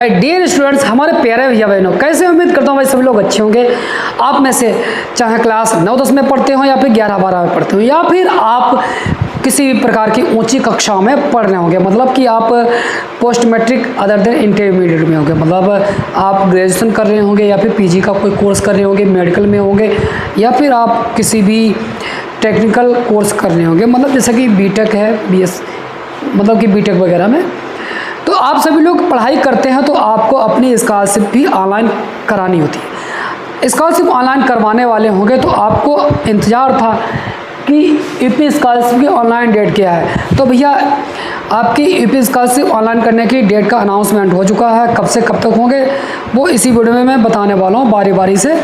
Dear students, हमारे प्यारे भैया बहनों, कैसे उम्मीद करता हूँ भाई सभी लोग अच्छे होंगे। आप में से चाहे क्लास 9-10 में पढ़ते हो या फिर 11-12 में पढ़ते हो या फिर आप किसी भी प्रकार की ऊंची कक्षाओं में पढ़ रहे होंगे, मतलब कि आप post matric other than intermediate में होंगे, मतलब आप ग्रेजुएशन कर रहे होंगे या फिर पीजी का कोई कोर्स कर रहे होंगे, मेडिकल में होंगे या फिर आप किसी भी टेक्निकल कोर्स कर रहे होंगे, मतलब जैसे कि बीटेक है, बीएस मतलब कि बीटेक वगैरह में। तो आप सभी लोग पढ़ाई करते हैं तो आपको अपनी स्कॉलरशिप भी ऑनलाइन करानी होती है। स्कॉलरशिप ऑनलाइन करवाने वाले होंगे तो आपको इंतज़ार था कि यूपी स्कॉलरशिप की ऑनलाइन डेट क्या है। तो भैया आपकी यूपी स्कॉलरशिप ऑनलाइन करने की डेट का अनाउंसमेंट हो चुका है। कब से कब तक होंगे वो इसी वीडियो में मैं बताने वाला हूँ बारी बारी से।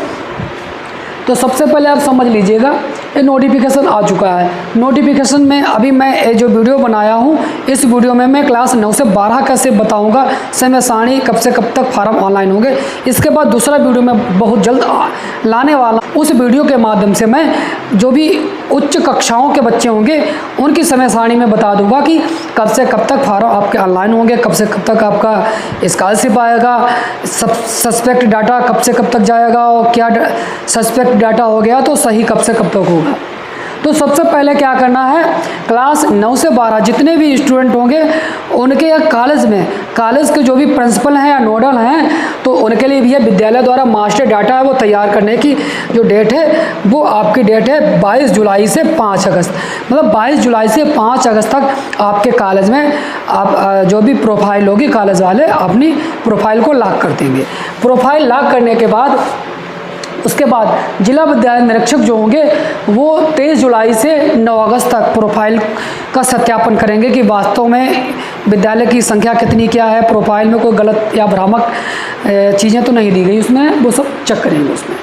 तो सबसे पहले आप समझ लीजिएगा, ये नोटिफिकेशन आ चुका है। नोटिफिकेशन में अभी मैं जो वीडियो बनाया हूँ, इस वीडियो में मैं क्लास 9 से 12 कैसे बताऊँगा, समय सारणी कब से कब तक फार्म ऑनलाइन होंगे। इसके बाद दूसरा वीडियो मैं बहुत जल्द लाने वाला, उस वीडियो के माध्यम से मैं जो भी उच्च कक्षाओं के बच्चे होंगे उनकी समय सारणी में बता दूंगा कि कब से कब तक फार्म आपके ऑनलाइन होंगे, कब से कब तक आपका स्कॉलरशिप आएगा, सस्पेक्ट डाटा कब से कब तक जाएगा और क्या सस्पेक्ट डाटा हो गया तो सही कब से कब तक होगा। तो सबसे पहले क्या करना है, क्लास 9 से 12 जितने भी स्टूडेंट होंगे उनके या कॉलेज के जो भी प्रिंसिपल हैं या नोडल हैं, तो उनके लिए भी है विद्यालय द्वारा मास्टर डाटा है वो तैयार करने की जो डेट है वो आपकी डेट है 22 जुलाई से 5 अगस्त। मतलब 22 जुलाई से 5 अगस्त तक आपके कॉलेज में आप जो भी प्रोफाइल होगी कॉलेज वाले अपनी प्रोफाइल को लॉक कर देंगे। प्रोफाइल लॉक करने के बाद उसके बाद जिला विद्यालय निरीक्षक जो होंगे वो 23 जुलाई से 9 अगस्त तक प्रोफाइल का सत्यापन करेंगे कि वास्तव में विद्यालय की संख्या कितनी क्या है, प्रोफाइल में कोई गलत या भ्रामक चीज़ें तो नहीं दी गई उसमें, वो सब चेक करेंगे उसमें।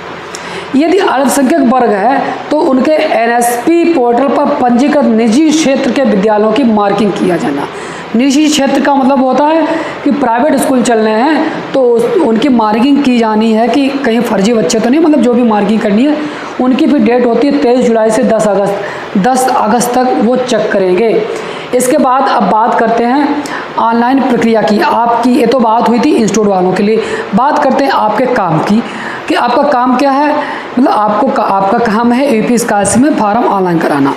यदि अल्पसंख्यक वर्ग है तो उनके एनएसपी पोर्टल पर पंजीकृत निजी क्षेत्र के विद्यालयों की मार्किंग किया जाना। निजी क्षेत्र का मतलब होता है कि प्राइवेट स्कूल चल रहे हैं तो उनकी मार्किंग की जानी है कि कहीं फर्जी बच्चे तो नहीं, मतलब जो भी मार्किंग करनी है उनकी भी डेट होती है 23 जुलाई से 10 अगस्त तक वो चेक करेंगे। इसके बाद अब बात करते हैं ऑनलाइन प्रक्रिया की। आपकी ये तो बात हुई थी इंस्टीट्यूट वालों के लिए, बात करते हैं आपके काम की कि आपका काम क्या है। मतलब आपका काम है यूपी स्कॉलरशिप में फार्म ऑनलाइन कराना।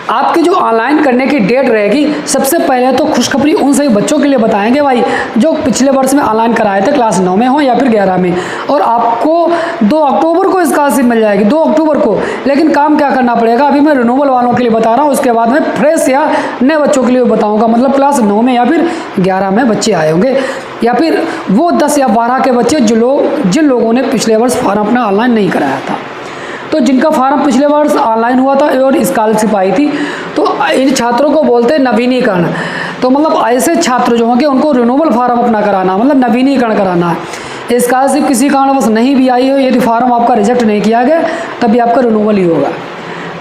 आपकी जो ऑनलाइन करने की डेट रहेगी, सबसे पहले तो खुशखबरी उन सभी बच्चों के लिए बताएंगे भाई जो पिछले वर्ष में ऑनलाइन कराए थे, क्लास 9 में हो या फिर 11 में, और आपको 2 अक्टूबर को स्कॉलरशिप मिल जाएगी, 2 अक्टूबर को। लेकिन काम क्या करना पड़ेगा अभी मैं रिन्यूअल वालों के लिए बता रहा हूँ, उसके बाद में फ्रेश या नए बच्चों के लिए बताऊँगा। मतलब क्लास 9 में या फिर 11 में बच्चे आए होंगे या फिर वो 10 या 12 के बच्चे जिन लोगों ने पिछले वर्ष फॉर्म अपना ऑनलाइन नहीं कराया था। तो जिनका फार्म पिछले वर्ष ऑनलाइन हुआ था और स्कॉलरशिप आई थी, तो इन छात्रों को बोलते हैं नवीनीकरण। तो मतलब ऐसे छात्र जो होंगे उनको रिन्यूअल फार्म अपना कराना, मतलब नवीनीकरण कराना है। स्कॉलरशिप किसी कारणवश नहीं भी आई हो, यदि फार्म आपका रिजेक्ट नहीं किया गया तभी आपका रिन्यूअल ही होगा।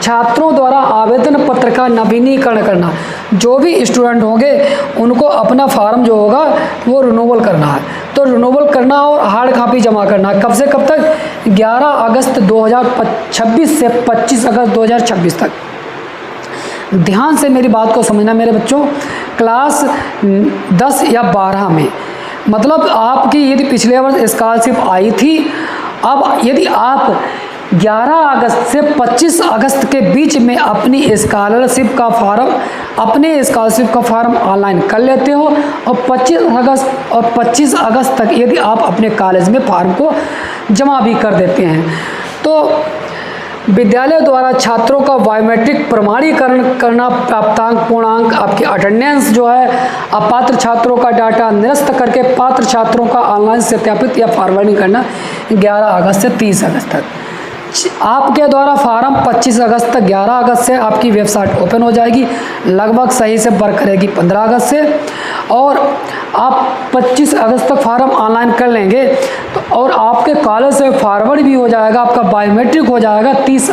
छात्रों द्वारा आवेदन पत्र का नवीनीकरण करना, जो भी स्टूडेंट होंगे उनको अपना फार्म जो होगा वो रिन्यूअल करना है। तो रिन्यूअल करना और हार्ड कॉपी जमा करना कब से कब तक, 11 अगस्त 2026 से 25 अगस्त 2026 तक। ध्यान से मेरी बात को समझना मेरे बच्चों, क्लास 10 या 12 में, मतलब आपकी यदि पिछले वर्ष स्कॉलरशिप आई थी, अब यदि आप 11 अगस्त से 25 अगस्त के बीच में अपनी स्कॉलरशिप का फार्म ऑनलाइन कर लेते हो और 25 अगस्त तक यदि आप अपने कॉलेज में फार्म को जमा भी कर देते हैं, तो विद्यालय द्वारा छात्रों का बायोमेट्रिक प्रमाणीकरण करना, प्राप्तांक पूर्णांक, आपकी अटेंडेंस जो है, अपात्र छात्रों का डाटा निरस्त करके पात्र छात्रों का ऑनलाइन सत्यापित या फॉरवर्डिंग करना 11 अगस्त से 30 अगस्त तक। आपके द्वारा फार्म 25 अगस्त तक 11 अगस्त से आपकी वेबसाइट ओपन हो जाएगी, लगभग सही से वर्क करेगी 15 अगस्त से, और आप 25 अगस्त तक फार्म ऑनलाइन कर लेंगे तो और आपके कॉलेज से फॉरवर्ड भी हो जाएगा, आपका बायोमेट्रिक हो जाएगा 30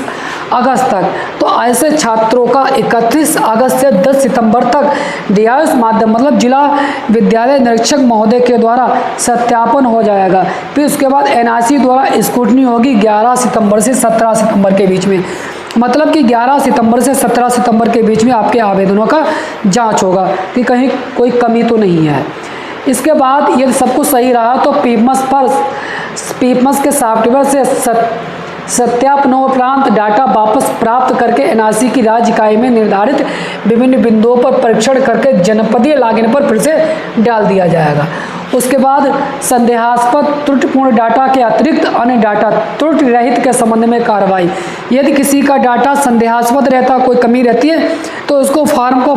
अगस्त तक। तो ऐसे छात्रों का 31 अगस्त से 10 सितंबर तक डीआईएस माध्यम मतलब जिला विद्यालय निरीक्षक महोदय के द्वारा सत्यापन हो जाएगा। फिर उसके बाद एनआईसी द्वारा स्क्रूटनी होगी 11 सितंबर से 17 सितंबर के बीच में। मतलब कि 11 सितंबर से 17 सितंबर के बीच में आपके आवेदनों का जांच होगा कि कहीं कोई कमी तो नहीं है। इसके बाद यदि सब कुछ सही रहा तो पीपमस के सॉफ्टवेयर से सत्यापनोपरांत डाटा वापस प्राप्त करके एनआरसी की राज्य इकाई में निर्धारित विभिन्न बिंदुओं पर परीक्षण करके जनपदीय लॉगिन पर फिर से डाल दिया जाएगा। उसके बाद संदेहास्पद त्रुटिपूर्ण डाटा के अतिरिक्त अन्य डाटा त्रुटि रहित के संबंध में कार्रवाई। यदि किसी का डाटा संदेहास्पद रहता, कोई कमी रहती है, तो उसको फॉर्म को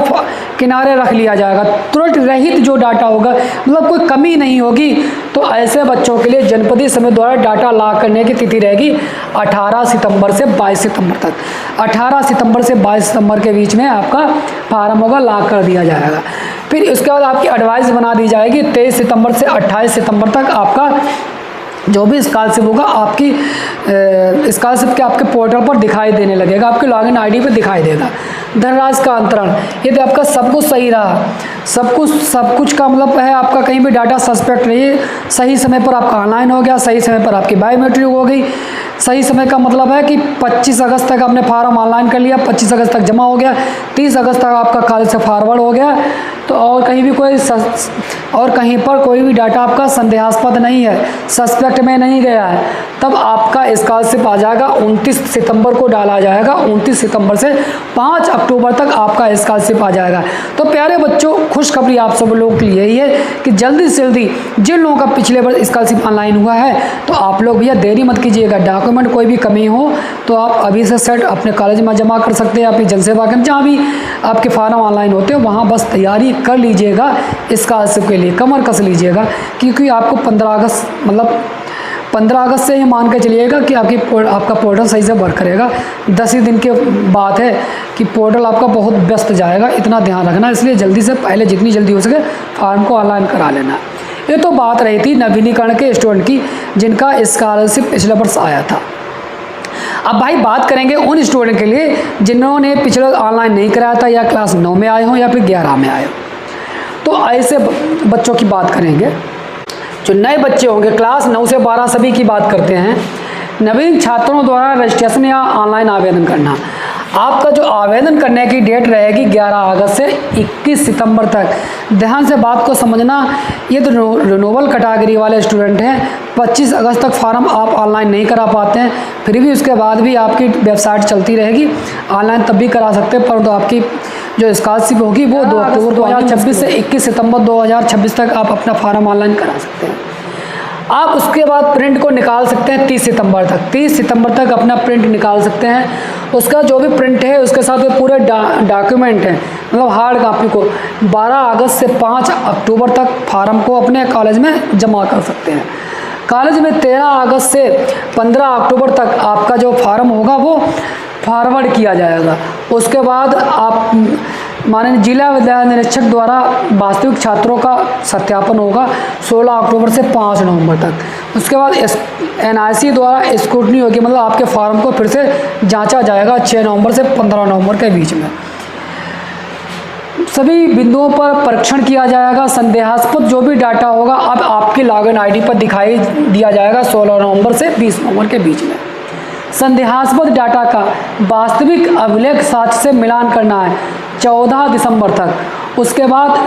किनारे रख लिया जाएगा। त्रुटि रहित जो डाटा होगा, मतलब कोई कमी नहीं होगी, तो ऐसे बच्चों के लिए जनपदीय समिति द्वारा डाटा लॉक करने की तिथि रहेगी 18 सितंबर से 22 सितंबर तक। 18 सितंबर से 22 सितंबर के बीच में आपका फार्म होगा, लॉक कर दिया जाएगा। फिर उसके बाद आपकी एडवाइस बना दी जाएगी 23 सितंबर से 28 सितंबर तक। आपका जो भी स्कॉलरशिप होगा आपकी स्कॉलरशिप के आपके पोर्टल पर दिखाई देने लगेगा, आपके लॉगिन आईडी पे दिखाई देगा। धनराशि का अंतरण, यदि आपका सब कुछ सही रहा, सब कुछ का मतलब है आपका कहीं भी डाटा सस्पेक्ट नहीं है, सही समय पर आपका ऑनलाइन हो गया, सही समय पर आपकी बायोमेट्रिक हो गई, सही समय का मतलब है कि 25 अगस्त तक आपने फार्म ऑनलाइन कर लिया, 25 अगस्त तक जमा हो गया, 30 अगस्त तक आपका कॉलेज से फॉरवर्ड हो गया, तो और कहीं पर कोई भी डाटा आपका संदेहास्पद नहीं है, सस्पेक्ट में नहीं गया है, तब आपका स्कॉलरशिप आ जाएगा। 29 सितंबर को डाला जाएगा। 29 सितंबर से 5 अक्टूबर तक आपका स्कॉलरशिप आ जाएगा। तो प्यारे बच्चों, खुशखबरी आप सब लोगों के लिए यही है कि जल्दी से जल्दी जिन लोगों का पिछले वर्ष स्कॉलरशिप ऑनलाइन हुआ है, तो आप लोग भैया देरी मत कीजिएगा। डॉक्यूमेंट कोई भी कमी हो तो आप अभी से सेट अपने कॉलेज में जमा कर सकते हैं, अपनी जनसेवा केंद्र जहाँ भी आपके फार्म ऑनलाइन होते हैं वहाँ बस तैयारी कर लीजिएगा स्कॉलरशिप के लिए, कमर कस लीजिएगा, क्योंकि आपको 15 अगस्त से ही मान के चलिएगा कि आपका पोर्टल सही से वर्क करेगा। 10 ही दिन के बात है कि पोर्टल आपका बहुत व्यस्त जाएगा, इतना ध्यान रखना। इसलिए जल्दी से पहले जितनी जल्दी हो सके फार्म को ऑनलाइन करा लेना। ये तो बात रही थी नवीनीकरण के स्टूडेंट की जिनका स्कॉलरशिप पिछले वर्ष आया था। अब भाई बात करेंगे उन स्टूडेंट के लिए जिन्होंने पिछले ऑनलाइन नहीं कराया था, या क्लास 9 में आए हों या फिर 11 में आए हो। तो ऐसे बच्चों की बात करेंगे जो नए बच्चे होंगे, क्लास 9 से 12 सभी की बात करते हैं। नवीन छात्रों द्वारा रजिस्ट्रेशन या ऑनलाइन आवेदन करना। आपका जो आवेदन करने की डेट रहेगी 11 अगस्त से 21 सितंबर तक। ध्यान से बात को समझना, ये तो रिन्यूअल कैटेगरी वाले स्टूडेंट हैं। 25 अगस्त तक फार्म आप ऑनलाइन नहीं करा पाते हैं, फिर भी उसके बाद भी आपकी वेबसाइट चलती रहेगी, ऑनलाइन तब भी करा सकते हैं, परंतु आपकी जो स्कॉलरशिप होगी वो 2 अक्टूबर 2026 से 21 सितंबर 2026 तक आप अपना फार्म ऑनलाइन करा सकते हैं। आप उसके बाद प्रिंट को निकाल सकते हैं 30 सितंबर तक। 30 सितंबर तक अपना प्रिंट निकाल सकते हैं। उसका जो भी प्रिंट है उसके साथ वो पूरे डॉक्यूमेंट हैं, मतलब हार्ड कॉपी को 12 अगस्त से 5 अक्टूबर तक फार्म को अपने कॉलेज में जमा कर सकते हैं। कॉलेज में 13 अगस्त से 15 अक्टूबर तक आपका जो फार्म होगा वो फॉरवर्ड किया जाएगा। उसके बाद आप माननीय जिला विद्यालय निरीक्षक द्वारा वास्तविक छात्रों का सत्यापन होगा 16 अक्टूबर से 5 नवंबर तक। उसके बाद एनआईसी द्वारा स्क्रूटनी होगी, मतलब आपके फार्म को फिर से जांचा जाएगा 6 नवंबर से 15 नवंबर के बीच में। सभी बिंदुओं पर परीक्षण किया जाएगा। संदेहास्पद जो भी डाटा होगा अब आपके लॉगिन आईडी पर दिखाई दिया जाएगा 16 नवंबर से 20 नवंबर के बीच में। संदेहास्पद डाटा का वास्तविक अभिलेख साक्ष्य से मिलान करना है 14 दिसंबर तक। उसके बाद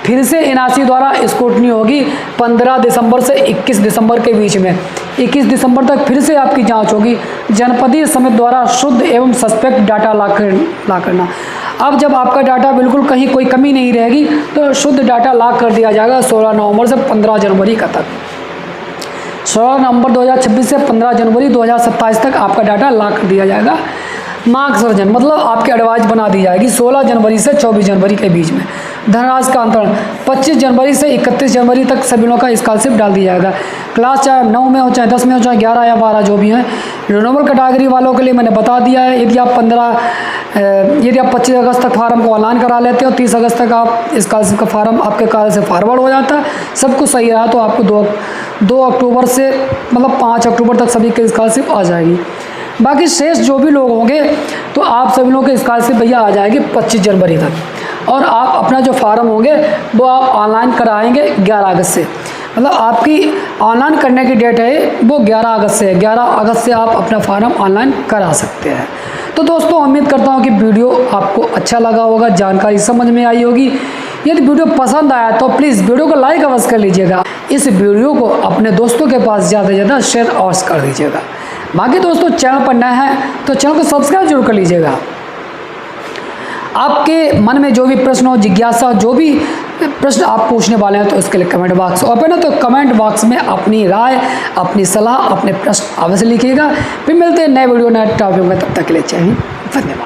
फिर से एनआईसी द्वारा स्क्रूटनी होगी 15 दिसंबर से 21 दिसंबर के बीच में। 21 दिसंबर तक फिर से आपकी जांच होगी। जनपदीय समिति द्वारा शुद्ध एवं सस्पेक्ट डाटा ला करना। अब जब आपका डाटा बिल्कुल कहीं कोई कमी नहीं रहेगी तो शुद्ध डाटा लॉक कर दिया जाएगा 16 नवंबर से 15 जनवरी का तक। 16 नवंबर 2026 से 15 जनवरी 2027 तक आपका डाटा लॉक कर दिया जाएगा। मार्क सर्जन मतलब आपकी एडवाइस बना दी जाएगी 16 जनवरी से 24 जनवरी के बीच में। धनराशि का अंतरण 25 जनवरी से 31 जनवरी तक सभी लोगों का स्कॉलरशिप डाल दिया जाएगा। क्लास चाहे 9 में हो, चाहे 10 में हो, चाहे 11 या 12 जो भी हैं। रिन्यूअल कैटेगरी वालों के लिए मैंने बता दिया है, यदि आप 25 अगस्त तक फार्म को ऑनलाइन करा लेते हो, 30 अगस्त तक आप स्कॉलरशिप का फार्म आपके कॉलेज से फॉरवर्ड हो जाता है, सब कुछ सही रहा तो आपको 2 अक्टूबर से मतलब 5 अक्टूबर तक सभी की स्कॉलरशिप आ जाएगी। बाकी शेष जो भी लोग होंगे तो आप सभी लोगों की स्कॉलरशिप भैया आ जाएगी 25 जनवरी तक। और आप अपना जो फार्म होंगे वो आप ऑनलाइन कराएंगे 11 अगस्त से, मतलब आपकी ऑनलाइन करने की डेट है वो 11 अगस्त से। 11 अगस्त से आप अपना फार्म ऑनलाइन करा सकते हैं। तो दोस्तों उम्मीद करता हूँ कि वीडियो आपको अच्छा लगा होगा, जानकारी समझ में आई होगी। यदि वीडियो पसंद आया तो प्लीज़ वीडियो को लाइक अवश्य कर लीजिएगा। इस वीडियो को अपने दोस्तों के पास ज़्यादा से ज़्यादा शेयर अवश्य कर दीजिएगा। बाकी दोस्तों चैनल पर नए हैं तो चैनल को सब्सक्राइब जरूर कर लीजिएगा। आपके मन में जो भी प्रश्न हो, जिज्ञासा, जो भी प्रश्न आप पूछने वाले हैं तो उसके लिए कमेंट बॉक्स ओपन है, तो कमेंट बॉक्स में अपनी राय, अपनी सलाह, अपने प्रश्न अवश्य लिखिएगा। फिर मिलते हैं नए वीडियो नए टॉपिक में, तब तक के लिए चाहिए धन्यवाद।